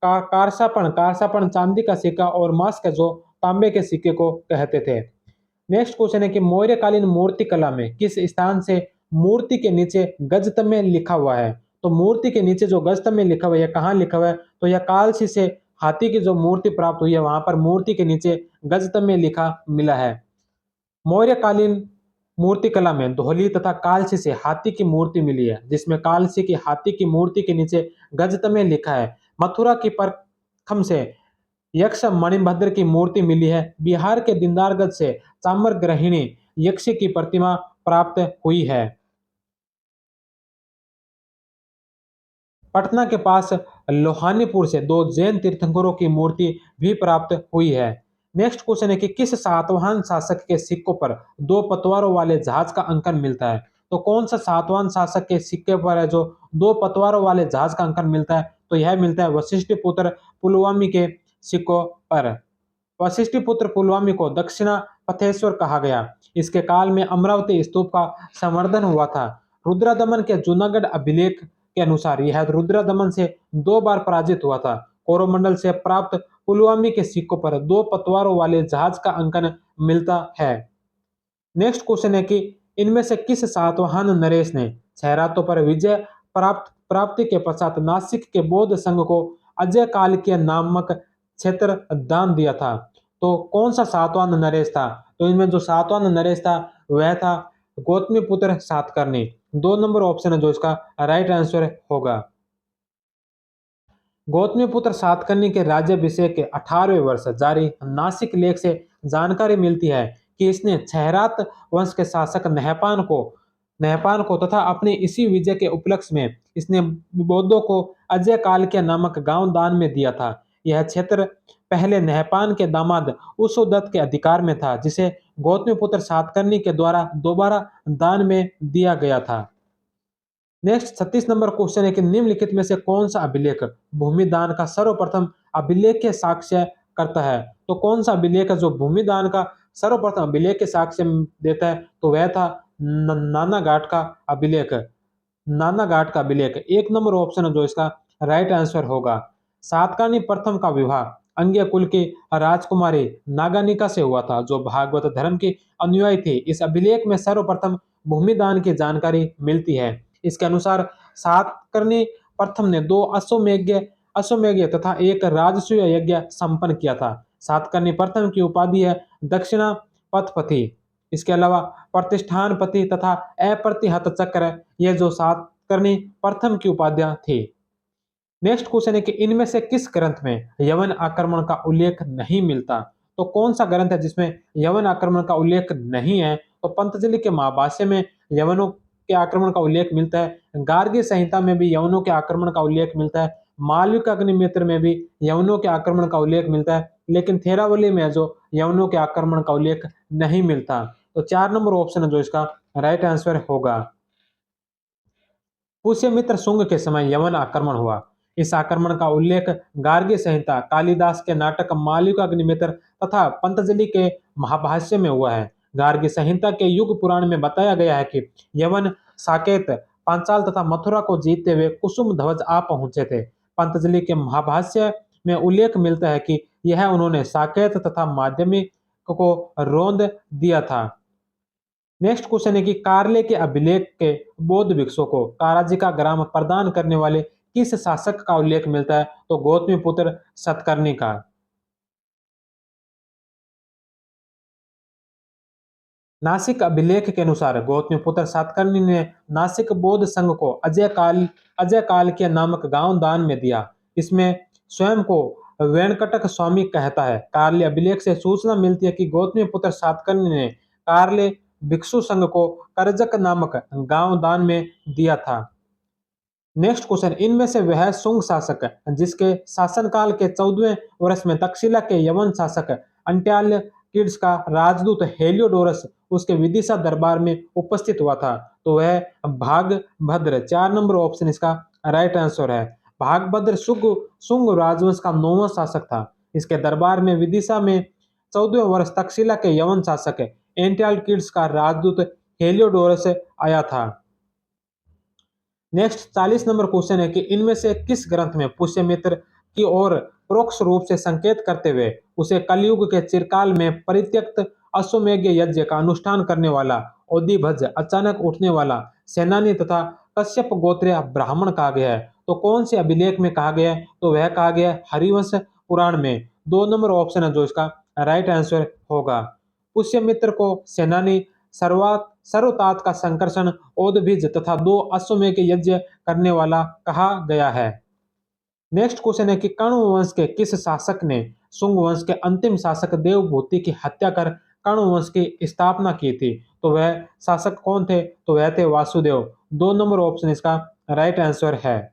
कारसापण, कारसापण चांदी का सिक्का और मास्क जो तांबे के सिक्के को कहते थे। नेक्स्ट क्वेश्चन है कि मौर्यकालीन मूर्ति कला में किस स्थान से मूर्ति के नीचे गजत में लिखा हुआ है? तो मूर्ति के नीचे जो गजत में लिखा हुआ है, कहाँ लिखा हुआ है? तो यह कालसी से हाथी की जो मूर्ति प्राप्त हुई है, वहां पर मूर्ति के नीचे गजत में लिखा मिला है। मौर्यकालीन मूर्तिकला में धौली तथा कालसी से हाथी की मूर्ति मिली है, जिसमें कालसी की हाथी की मूर्ति के नीचे गजत में लिखा है। मथुरा की परखम से यक्ष मणिभद्र की मूर्ति मिली है। बिहार के दीनदारगढ़ से चाम्र ग्रहिणी यक्ष की प्रतिमा प्राप्त हुई है। पटना के पास लोहानीपुर से दो जैन तीर्थंकरों की मूर्ति भी प्राप्त हुई है। नेक्स्ट क्वेश्चन है कि किस सातवाहन शासक के सिक्कों पर दो पतवारों वाले जहाज का अंकन मिलता है? तो कौन सा सातवाहन शासक के सिक्के पर है जो दो पतवारों वाले जहाज का अंकन मिलता है? तो यह मिलता है वशिष्ठपुत्र पुलवामी के सिक्कों पर। वशिष्ठपुत्र पुलवामी को दक्षिणा पथेश्वर कहा गया। इसके काल में अमरावती स्तूप का संवर्धन हुआ था। रुद्रदमन के जूनागढ़ अभिलेख के अनुसार यह रुद्रदमन से 2 बार पराजित हुआ था। कोरोमंडल से प्राप्त पुलवामी के सिक्कों पर दो पतवारों वाले जहाज का अंकन मिलता है। नेक्स्ट क्वेश्चन है कि इनमें से किस सातवाहन नरेश ने छह रातों पर विजय प्राप्ति के पश्चात नासिक के बौद्ध संघ को अजय काल के नामक क्षेत्र दान दिया था? तो कौन सा सातवाहन नरेश था? तो इनमें जो सातवाहन नरेश था वह था गौतमीपुत्र सातकर्णी। 2 नंबर ऑप्शन है जो इसका राइट आंसर होगा। गौतमीपुत्र सातकर्णी के राज्याभिषेक के 18वें वर्ष जारी नासिक लेख से जानकारी मिलती है कि इसने क्षहरात वंश के शासक नहपान को तथा अपने इसी विजय के उपलक्ष्य में इसने बौद्धों को अजय काल के नामक गांव दान में दिया था। यह क्षेत्र पहले नहपान के दामाद उसुदत्त के अधिकार में था, जिसे गौतमीपुत्र सातकर्णी के द्वारा दोबारा दान में दिया गया था। नेक्स्ट 36 नंबर क्वेश्चन है कि निम्नलिखित में से कौन सा अभिलेख भूमि दान का सर्वप्रथम अभिलेख के साक्ष्य करता है? तो कौन सा अभिलेख है जो भूमि दान का सर्वप्रथम अभिलेख के साक्ष्य देता है? तो वह था नाना घाट का अभिलेख। नाना घाट का अभिलेख 1 नंबर ऑप्शन है जो इसका राइट आंसर होगा। सातकर्णी प्रथम का विवाह अंग्य कुल की राजकुमारी नागानिका से हुआ था, जो भागवत धर्म की अनुयायी थी। इस अभिलेख में सर्वप्रथम भूमि दान की जानकारी मिलती है। इसके अनुसार सातकर्णी प्रथम ने दो अश्वमेध तथा एक राजसूय यज्ञ संपन्न किया था। सातकर्णी प्रथम की उपाधि है दक्षिणा पथपति। इसके अलावा प्रतिष्ठानपति तथा अप्रतिहत चक्र ये जो सातकर्णी प्रथम की उपाधियां थी। नेक्स्ट क्वेश्चन है कि इनमें से किस ग्रंथ में यवन आक्रमण का उल्लेख नहीं मिलता? तो कौन सा ग्रंथ है जिसमें यवन आक्रमण का उल्लेख नहीं है? तो पंतजलि के महाभाष्य में यवनों के आक्रमण का उल्लेख मिलता है। गार्गी संहिता में भी यवनों के आक्रमण का उल्लेख मिलता है। मालविक अग्निमित्र में भी यवनों के आक्रमण का उल्लेख मिलता है, लेकिन थेरावली में जो यवनों के आक्रमण का उल्लेख नहीं मिलता। तो 4 नंबर ऑप्शन है जो इसका राइट आंसर होगा। पुष्यमित्र शुंग के समय यवन आक्रमण हुआ। इस आक्रमण का उल्लेख गार्गी संहिता, कालिदास के नाटक मालविका अग्निमित्र तथा पंतजलि के महाभाष्य में हुआ है। गार्गी संहिता के युग पुराण में बताया गया है कि यवन साकेत, पांचाल तथा मथुरा को जीतते हुए कुसुम ध्वज आ पहुंचे थे। पंतजलि के महाभाष्य में उल्लेख मिलता है कि यह उन्होंने साकेत तथा माध्यमिक को रोंद दिया था। नेक्स्ट क्वेश्चन है कि कार्ले के अभिलेख के बौद्ध भिक्षुओं को काराजी का ग्राम प्रदान करने वाले किस शासक का उल्लेख मिलता है? तो गौतमीपुत्र सतकर्णी का। नासिक अभिलेख के अनुसार गौतमीपुत्र सातकर्णी ने नासिक बौद्ध संघ को अजय काल के नामक गांव दान में दिया। इसमें स्वयं को वेंकटक स्वामी कहता है। कार्ले अभिलेख से सूचना मिलती है कि गौतमीपुत्र सातकर्णी ने कार्ले भिक्षु संघ को करजक नामक गांव दान में दिया था। नेक्स्ट क्वेश्चन, इनमें से वह शुंग शासक जिसके शासनकाल के 14वें वर्ष में तक्षशिला के यवन शासक अंट्याल किड्स का राजदूत हेलियोडोरस उसके विदिशा दरबार में उपस्थित हुआ था। तो वह भागभद्र। 4 नंबर ऑप्शन इसका राइट आंसर है। भागभद्र शुंग राजवंश का 9वां शासक था। इसके दरबार में विदिशा में 14वें वर्ष तक्षशिला के यवन शासक एंटियाल किड्स का राजदूत हेलियोडोरस आया था। नेक्स्ट 40 नंबर क्वेश्चन है कि इनमें से किस ग्रंथ में पुष्यमित्र की ओर परोक्ष रूप से संकेत करते हुए उसे कलयुग के चिरकाल में परित्यक्त अश्वमेध यज्ञ का अनुष्ठान करने वाला औदिभज, अचानक उठने वाला सेनानी तथा कश्यप गोत्रीय ब्राह्मण कहा गया है? तो कौन से अभिलेख में कहा गया है? तो वह कहा गया है हरिवंश पुराण में। 2 नंबर ऑप्शन है जो इसका राइट आंसर होगा। पुष्यमित्र को सेनानी, सर्वतात का संकर्षण, ओदभिज तथा 2 अश्वमेध के यज्ञ करने वाला कहा गया है। नेक्स्ट क्वेश्चन है कि कण्व वंश के किस शासक ने शुंग वंश के अंतिम शासक देवभूति की हत्या कर कण्व वंश की स्थापना की थी? तो वह शासक कौन थे? तो वह थे वासुदेव। 2 नंबर ऑप्शन इसका राइट आंसर है।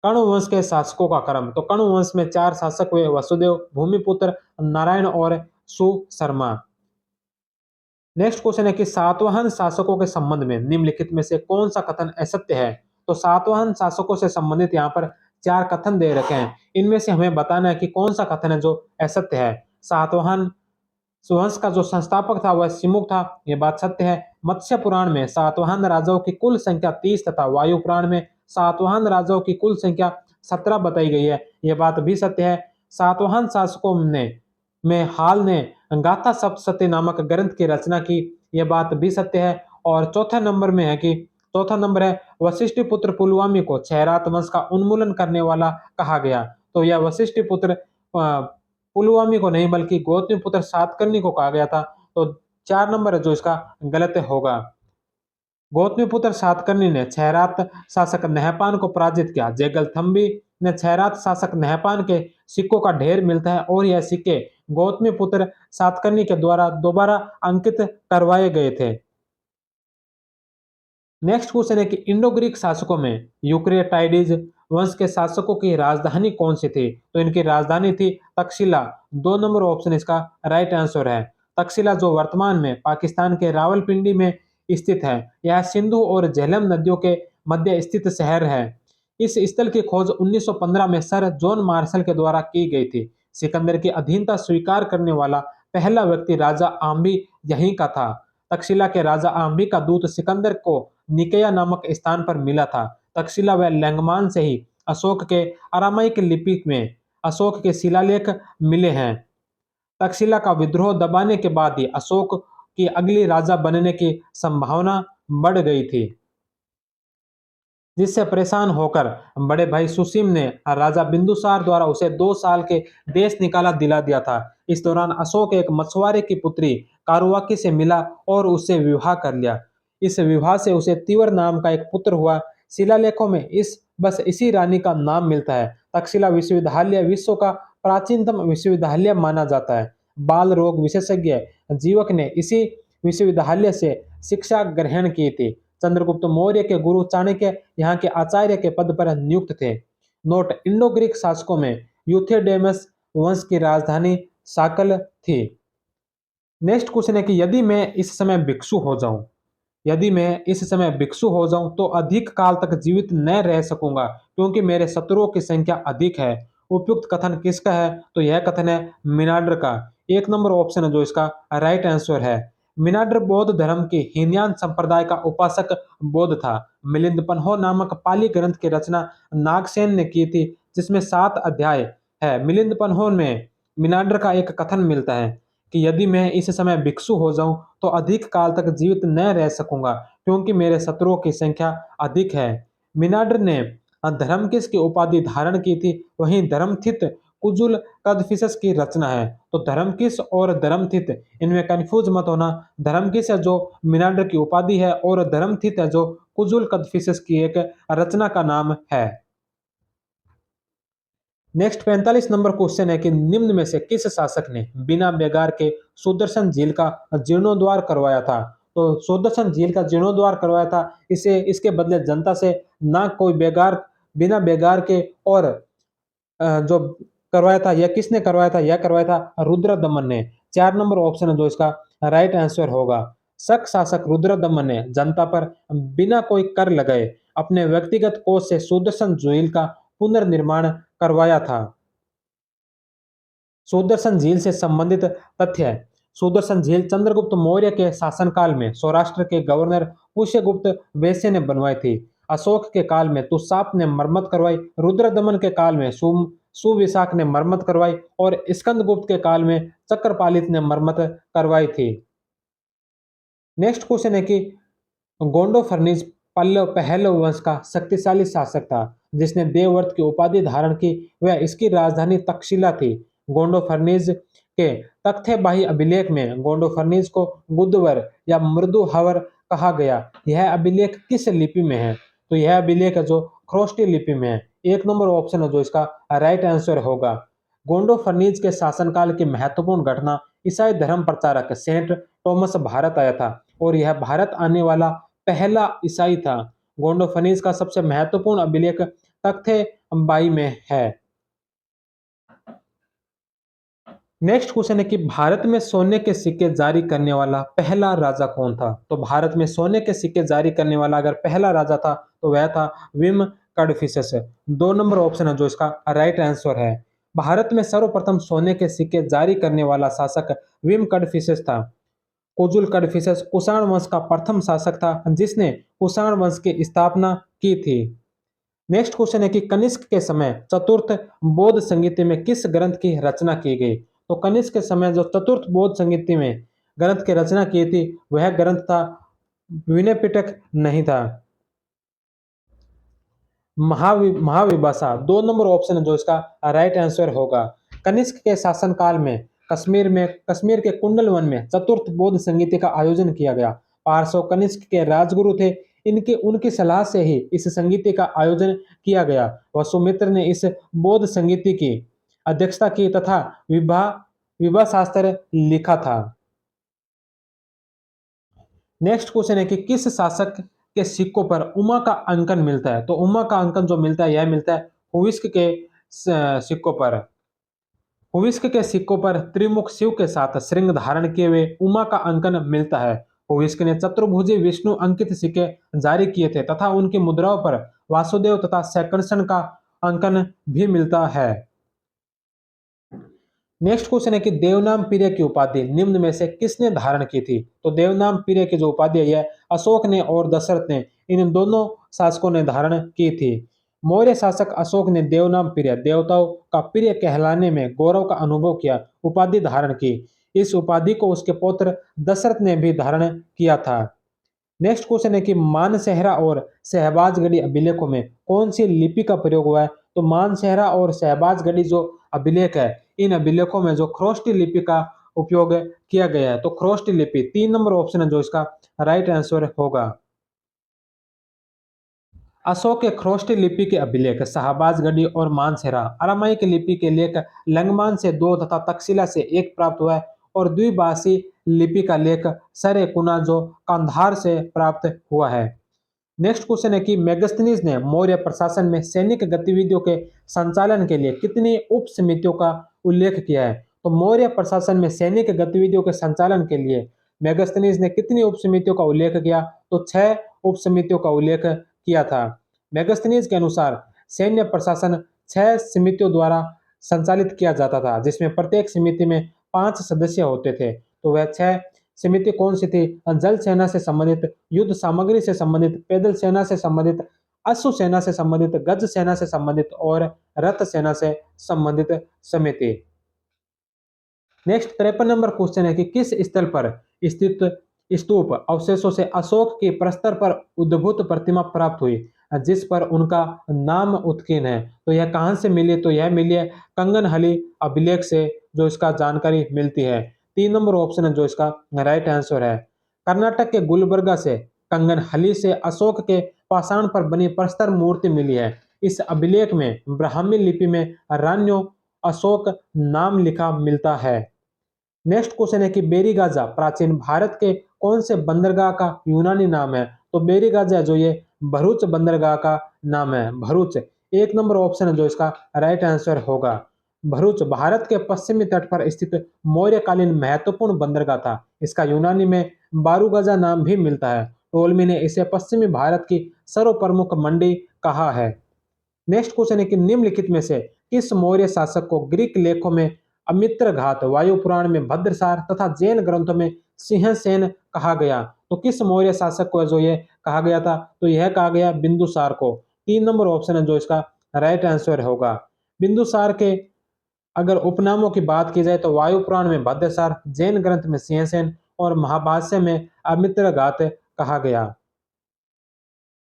कण्व वंश के शासकों का क्रम, तो कण्व वंश में 4 शासक हुए, वसुदेव, भूमिपुत्र, नारायण और सुशर्मा। नेक्स्ट क्वेश्चन है कि सातवाहन शासकों के संबंध में निम्नलिखित में से कौन सा कथन असत्य है। तो सातवाहन शासकों से संबंधित यहाँ पर 4 कथन दे रखे हैं, इनमें से हमें बताना है कि कौन सा कथन है जो असत्य है। सातवाहन वंश का जो संस्थापक था वह सिमुक था, यह बात सत्य है। मत्स्य पुराण में सातवाहन राजाओं की कुल संख्या 30 तथा वायु पुराण में सातवाहन राजाओं की कुल संख्या 17 बताई गई है, यह बात भी सत्य है। सातवाहन शासकों ने में हाल ने गाथा सप्तशती नामक ग्रंथ की रचना की, यह बात भी सत्य है। और चौथा नंबर है वशिष्ठ पुत्र पुलवामी को क्षयरात वंश का उन्मूलन करने वाला कहा गया। तो यह वशिष्ठ पुत्र पुलवामी को नहीं बल्कि गौतमी पुत्र सातकर्णी को कहा गया था। तो 4 नंबर है जो इसका गलत होगा। गौतमीपुत्र सातकर्णी ने क्षयरात शासक नहपान को पराजित किया। जयगलथम्बी ने क्षयरात शासक नहपान के सिक्कों का ढेर मिलता है और यह सिक्के गौतमीपुत्र सातकर्णी के द्वारा दोबारा अंकित करवाए गए थे। नेक्स्ट क्वेश्चन है कि इंडो ग्रीक शासकों में यूक्रेटाइडिस वंश के शासकों की राजधानी कौन सी थी। तो इनकी राजधानी थी तक्षशिला। 2 नंबर ऑप्शन इसका राइट आंसर है। तक्षशिला जो वर्तमान में पाकिस्तान के रावलपिंडी में स्थित है, यह सिंधु और झेलम नदियों के मध्य स्थित शहर है। इस स्थल की खोज 1915 में सर जॉन मार्शल के द्वारा की गई थी। सिकंदर की अधीनता स्वीकार करने वाला पहला व्यक्ति राजा आम्बी यहीं का था। तक्षशिला के राजा आम्बी का दूत सिकंदर को निकेया नामक स्थान पर मिला था। तक्षशिला व लैंगमान से ही अशोक के अरामाइक लिपि में अशोक के शिलालेख मिले हैं। तक्षशिला का विद्रोह दबाने के बाद ही अशोक की अगली राजा बनने की संभावना बढ़ गई थी, जिससे परेशान होकर बड़े भाई सुसीम ने राजा बिंदुसार द्वारा उसे 2 साल के देश निकाला दिला दिया था। इस दौरान अशोक एक मछुआरे की पुत्री कारुवाकी से मिला और उससे विवाह कर लिया। इस विवाह से उसे तिवर नाम का एक पुत्र हुआ। शिलालेखों में बस इसी रानी का नाम मिलता है। तक्षशिला विश्वविद्यालय विश्व का प्राचीनतम विश्वविद्यालय माना जाता है। बाल रोग विशेषज्ञ जीवक ने इसी विश्वविद्यालय से शिक्षा ग्रहण की थी। चंद्रगुप्त मौर्य के गुरु चाणक्य यहाँ के आचार्य के पद पर नियुक्त थे। नोट: इंडो ग्रीक शासकों में यूथेडेमस वंश की राजधानी साकल थी। नेक्स्ट क्वेश्चन है कि यदि मैं इस समय भिक्षु हो जाऊं तो अधिक काल तक जीवित न रह सकूंगा क्योंकि मेरे शत्रुओं की संख्या अधिक है। उपयुक्त कथन किसका है। तो यह कथन है मिनांडर का। 1 नंबर ऑप्शन है जो इसका राइट आंसर है। मिनांडर बौद्ध धर्म की हीनयान संप्रदाय का उपासक बौद्ध था। मिलिंद पन्हो नामक पाली ग्रंथ की रचना नागसेन ने की थी, जिसमें 7 अध्याय है। मिलिंद पन्हो में मिनांडर का एक कथन मिलता है कि यदि मैं इस समय भिक्षु हो जाऊं तो अधिक काल तक जीवित न रह सकूंगा क्योंकि मेरे शत्रुओं की संख्या अधिक है। मिनांडर ने धर्मकिस की उपाधि धारण की थी। वहीं धर्मथित कुजुल कदफिसस की रचना है। तो धर्मकिस और धर्मथित इनमें कंफ्यूज मत होना। धर्मकिस है जो मिनांडर की उपाधि है और धर्मथित है जो कुजुल कदफिसस की एक रचना का नाम है। नेक्स्ट 45 नंबर क्वेश्चन है कि निम्न में से किस शासक ने बिना बेगार के सुदर्शन झील का जीर्णोद्धार करवाया था। तो सुदर्शन झील का जीर्णोद्धार करवाया था, इसे इसके बदले जनता से ना कोई बेगार बिना बेगार के और जो करवाया था यह किसने करवाया था। यह करवाया था रुद्रदमन ने। 4 नंबर ऑप्शन है जो इसका राइट आंसर होगा। शक शासक रुद्रदमन ने जनता पर बिना कोई कर लगाए अपने व्यक्तिगत कोष से सुदर्शन झील का पुनर्निर्माण करवाया था। सुदर्शन झील से संबंधित तथ्य है। सुदर्शन झील चंद्रगुप्त मौर्य के शासनकाल में सौराष्ट्र के गवर्नर पुष्यगुप्त वैश्य ने बनवाई थी। अशोक के काल में तुषाप ने मरम्मत करवाई। रुद्रदमन के काल में सुविशाख ने मरम्मत करवाई और स्कंदगुप्त के काल में चक्रपालित ने मरम्मत करवाई थी। नेक्स्ट क्वेश्चन है कि गोंडो फर्निज पहलव वंश का शक्तिशाली शासक था जिसने देवव्रत की उपाधि धारण की। वह इसकी राजधानी तक्षशिला थी। गोंडो फर्निज के तख्तेबाही अभिलेख में गोंडो फर्निज को गुदवर या मृदु हवर कहा गया। यह अभिलेख किस लिपि में है। तो यह अभिलेख है जो ख्रोष्टी लिपि में है। 1 नंबर ऑप्शन है जो इसका राइट आंसर होगा। गोंडो फर्निज के शासनकाल की महत्वपूर्ण घटना ईसाई धर्म प्रचारक सेंट थॉमस भारत आया था और यह भारत आने वाला पहला ईसाई था। गोंडो फर्निज का सबसे महत्वपूर्ण अभिलेख तख्ते 22 में है। नेक्स्ट क्वेश्चन है कि भारत में सोने के सिक्के जारी करने वाला पहला राजा कौन था? तो भारत में सोने के सिक्के जारी करने वाला अगर पहला राजा था तो वह था विम कड़फिसस। 2 नंबर ऑप्शन है जो इसका राइट आंसर है। भारत में सर्वप्रथम सोने के सिक्के जारी करने वाला शासक विम कड़फिसस था। कोजुल कड़फिसस कुषाण वंश का प्रथम शासक था जिसने कुषाण वंश की स्थापना की थी। नेक्स्ट क्वेश्चन है कि कनिष्क के समय चतुर्थ बौद्ध संहिता में किस ग्रंथ की रचना की गई? तो कनिष्क के समय जो चतुर्थ बौद्ध संहिता में ग्रंथ की रचना की थी वह ग्रंथ था विनय पिटक नहीं था, महाविभाषा। 2 नंबर ऑप्शन है जो इसका राइट आंसर होगा। कनिष्क के शासनकाल में कश्मीर के कुंडल वन में चतुर्थ बौद्ध संगीति का आयोजन किया गया। पार्श्व कनिष्क के राजगुरु थे। इनके उनकी सलाह से ही इस संगीति का आयोजन किया गया। वसुमित्र ने इस बौद्ध संगीति की अध्यक्षता की तथा विवाह विवाह शास्त्र लिखा था। नेक्स्ट क्वेश्चन है कि किस शासक के सिक्कों पर उमा का अंकन मिलता है? तो उमा का अंकन जो मिलता है यह मिलता है हुइस्क के सिक्कों पर। हुइस्क के सिक्कों पर त्रिमुख शिव के साथ श्रृंग धारण किए हुए उमा का अंकन मिलता है। हुइस्क ने चतुर्भुजी विष्णु अंकित सिक्के जारी किए थे तथा उनकी मुद्राओं पर वासुदेव तथा शैकर्षण का अंकन भी मिलता है। नेक्स्ट क्वेश्चन है कि देवनाम पीरे की उपाधि निम्न में से किसने धारण की थी? तो देवनाम पीरे की जो उपाधि है यह अशोक ने और दशरथ ने इन दोनों शासकों ने धारण की थी। मौर्य शासक अशोक ने देवनाम पीरे देवताओं का प्रिय कहलाने में गौरव का अनुभव किया उपाधि धारण की। इस उपाधि को उसके पुत्र दशरथ ने भी धारण किया था। नेक्स्ट क्वेश्चन है कि मानसेहरा और शहबाजगढ़ी अभिलेखों में कौन सी लिपि का प्रयोग हुआ है? तो मानसेहरा और शहबाजगढ़ी जो अभिलेख है इन अभिलेखों में जो ख्रोष्टी लिपि का उपयोग किया गया है। तो ख्रोष्टी लिपि 3 नंबर ऑप्शन है जो इसका राइट आंसर होगा। अशोक के ख्रोष्टी लिपि के अभिलेख शाहबाजगढ़ी और मानसेरा अरामाइक लिपि के लेख लंगमान से 2 तथा तक्षशिला से 1 प्राप्त हुआ है और द्विभाषी लिपि का लेख सरे कुना जो कंधार से प्राप्त हुआ है। नेक्स्ट क्वेश्चन है कि मेगस्थनीज ने मौर्य प्रशासन में सैनिक गतिविधियों के संचालन के लिए कितनी उप समितियों का उल्लेख किया है? तो मौर्य प्रशासन में सैनिक गतिविधियों के संचालन के लिए मेगस्थनीज ने कितनी उप समितियों का उल्लेख किया? तो 6 उप समितियों का उल्लेख किया था। मेगस्थनीज के अनुसार सैन्य प्रशासन 6 समितियों द्वारा संचालित किया जाता था जिसमें प्रत्येक समिति में 5 सदस्य होते थे। तो वह 6 समिति कौन सी थी? जल सेना से संबंधित, युद्ध सामग्री से संबंधित, पैदल सेना से संबंधित, अश्व सेना से संबंधित, गज सेना से संबंधित और रथ सेना से संबंधित समिति। नेक्स्ट 53 नंबर क्वेश्चन है कि किस स्थल पर स्थित स्तूप अवशेषों से अशोक के प्रस्तर पर उद्भूत प्रतिमा प्राप्त हुई जिस पर उनका नाम उत्कीर्ण है? तो यह कहां से मिली? तो यह मिली है कंगनहली अभिलेख से जो इसका जानकारी मिलती है। 3 नंबर ऑप्शन है जो इसका राइट आंसर है। कर्नाटक के गुलबर्गा से कंगनहली से अशोक के पाषाण पर बनी प्रस्तर मूर्ति मिली है। इस अभिलेख में ब्राह्मी लिपि में रान्यो अशोक नाम लिखा मिलता है। नेक्स्ट क्वेश्चन है कि बेरीगाजा प्राचीन भारत के कौन से बंदरगाह का यूनानी नाम है? तो बेरीगाजा जो ये भरूच बंदरगाह का नाम है। भरूच 1 नंबर ऑप्शन है जो इसका राइट आंसर होगा। भरूच भारत के पश्चिमी तट पर स्थित मौर्यकालीन महत्वपूर्ण बंदरगाह था। इसका यूनानी में बारूगाजा नाम भी मिलता है। टोलमी ने इसे पश्चिमी भारत की सर्वप्रमुख मंडी कहा है। नेक्स्ट क्वेश्चन है कि निम्नलिखित में से किस मौर्य शासक को ग्रीक लेखों में अमित्र घात, वायु पुराण में भद्रसार तथा जैन ग्रंथों में सिंहसेन कहा गया? तो किस मौर्य शासक को जो ये कहा गया था? तो यह कहा गया बिंदुसार को। 3 नंबर ऑप्शन है जो इसका राइट आंसर होगा। बिंदुसार के अगर उपनामों की बात की जाए तो वायु पुराण में भद्रसार, जैन ग्रंथ में सिंहसेन और महाभाष्य में अमित्र घात कहा गया।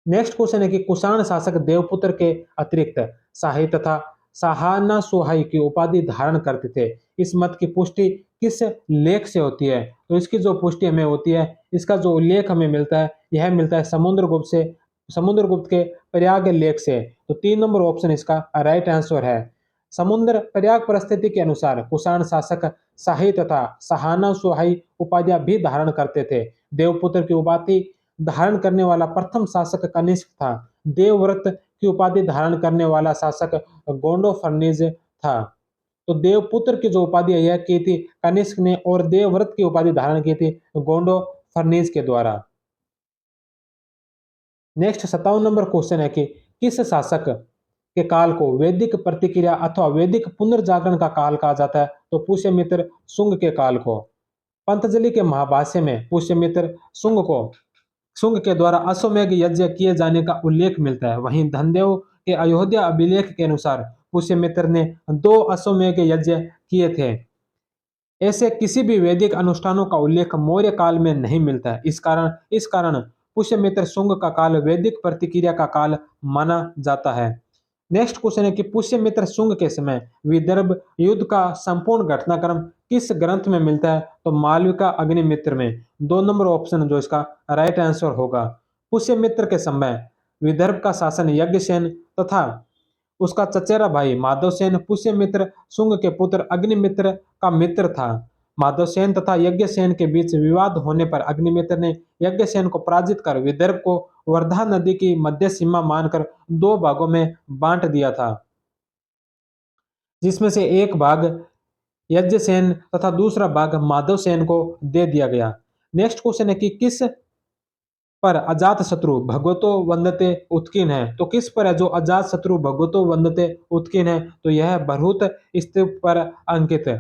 नेक्स्ट क्वेश्चन है कि कुषाण शासक देवपुत्र के अतिरिक्त शाही तथा सहाना सुहाई की उपाधि धारण करते थे। इस मत की पुष्टि किस लेख से होती है? तो इसकी जो पुष्टि हमें होती है, इसका जो उल्लेख हमें मिलता है यह मिलता है समुद्रगुप्त से, समुद्रगुप्त के प्रयाग लेख से। तो 3 नंबर ऑप्शन इसका राइट आंसर है। समुद्र प्रयाग परिस्थिति के अनुसार कुषाण शासक शाही तथा सहाना सुहाई उपाधियां भी धारण करते थे। देवपुत्र की उपाधि धारण करने वाला प्रथम शासक कनिष्क था। देवव्रत की उपाधि धारण करने वाला शासक गोंडो फर्नेज था। तो देवपुत्र की जो उपाधि है यह की थी कनिष्क ने, और देवव्रत की उपाधि धारण की थी गोंडो फर्नेज के द्वारा। नेक्स्ट 57 नंबर क्वेश्चन है कि किस शासक के काल को वैदिक प्रतिक्रिया अथवा वैदिक पुनर्जागरण का काल कहा जाता है? तो पुष्यमित्र शुंग के काल को। पंतजलि के महाभाष्य में पुष्यमित्र शुंग के द्वारा अश्वमेध यज्ञ किए जाने का उल्लेख मिलता है। वहीं धनदेव के अयोध्या अभिलेख के अनुसार पुष्यमित्र ने 2 अश्वमेध यज्ञ किए थे। ऐसे किसी भी वैदिक अनुष्ठानों का उल्लेख मौर्य काल में नहीं मिलता है। इस कारण पुष्यमित्र शुंग का काल वैदिक प्रतिक्रिया का काल माना जाता है। नेक्स्ट क्वेश्चन है कि पुष्यमित्र शुंग के समय विदर्भ युद्ध का संपूर्ण घटनाक्रम किस ग्रंथ में मिलता है? तो मालविका अग्निमित्र में। 2 नंबर ऑप्शन जो इसका राइट आंसर होगा। पुष्यमित्र के समय विदर्भ का शासन यज्ञसेन तथा उसका चचेरा भाई माधवसेन पुष्यमित्र शुंग के पुत्र अग्निमित्र का मित्र था। माधवसेन तथा यज्ञसेन के बीच विवाद होने पर अग्निमित्र ने यज्ञसेन को पराजित कर विदर्भ को वर्धा नदी की मध्य सीमा मानकर 2 भागों में बांट दिया था, जिसमें से एक भाग यज्ञसेन तथा दूसरा भाग माधवसेन को दे दिया गया। नेक्स्ट क्वेश्चन है कि किस पर अजात शत्रु भगवतो वंदते उत्कीन है? तो किस पर है जो अजात शत्रु भगवतो वंदते उत्कीन है? तो यह भरूत स्तूप पर अंकित है।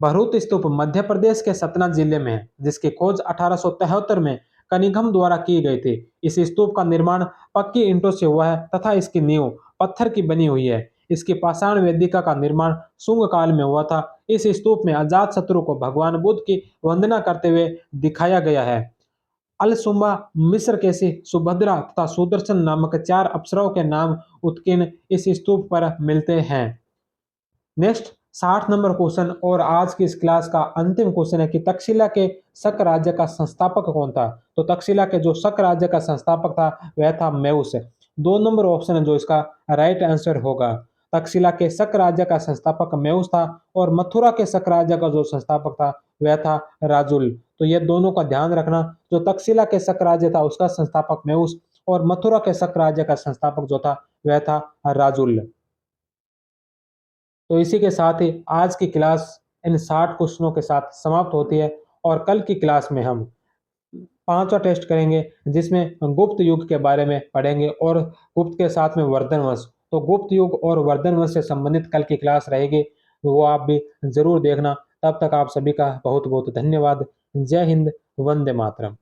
भरूत स्तूप मध्य प्रदेश के सतना जिले में है, जिसकी खोज 1873 में कनिघम द्वारा की गई थी। इस स्तूप का निर्माण पक्की ईंटों से हुआ है तथा इसकी नींव पत्थर की बनी हुई है। इसकी पाषाण वेदिका का निर्माण शुंग काल में हुआ था। इस स्तूप में अजात शत्रु को भगवान बुद्ध की वंदना करते हुए दिखाया गया है। अलसुम्बा मिस्र केसी सुभद्रा तथा सुदर्शन नामक 4 अप्सराओं के नाम उत्कीर्ण इस स्तूप पर मिलते हैं। नेक्स्ट 60 नंबर क्वेश्चन और आज की इस क्लास का अंतिम क्वेश्चन है कि तक्षशिला के शक राज्य का संस्थापक कौन था? तो तक्षशिला के जो शक राज्य का संस्थापक था वह था मेउस। 2 नंबर ऑप्शन है जो इसका राइट आंसर होगा। तक्षशिला के शक राज्य का संस्थापक मेउस था और मथुरा के शक राज्य का जो संस्थापक था वह था राजुल। तो ये दोनों का ध्यान रखना, जो तक्षशिला के शक राज्य था उसका संस्थापक मेउस और मथुरा के शक राज्य का संस्थापक जो था वह था राजुल। तो इसी के साथ ही आज की क्लास इन 60 क्वेश्चनों के साथ समाप्त होती है और कल की क्लास में हम 5वां टेस्ट करेंगे, जिसमें गुप्त युग के बारे में पढ़ेंगे और गुप्त के साथ में वर्धन वंश। तो गुप्त युग और वर्धन वंश से संबंधित कल की क्लास रहेगी, तो वो आप भी जरूर देखना। तब तक आप सभी का बहुत बहुत धन्यवाद। जय हिंद, वंदे मातरम।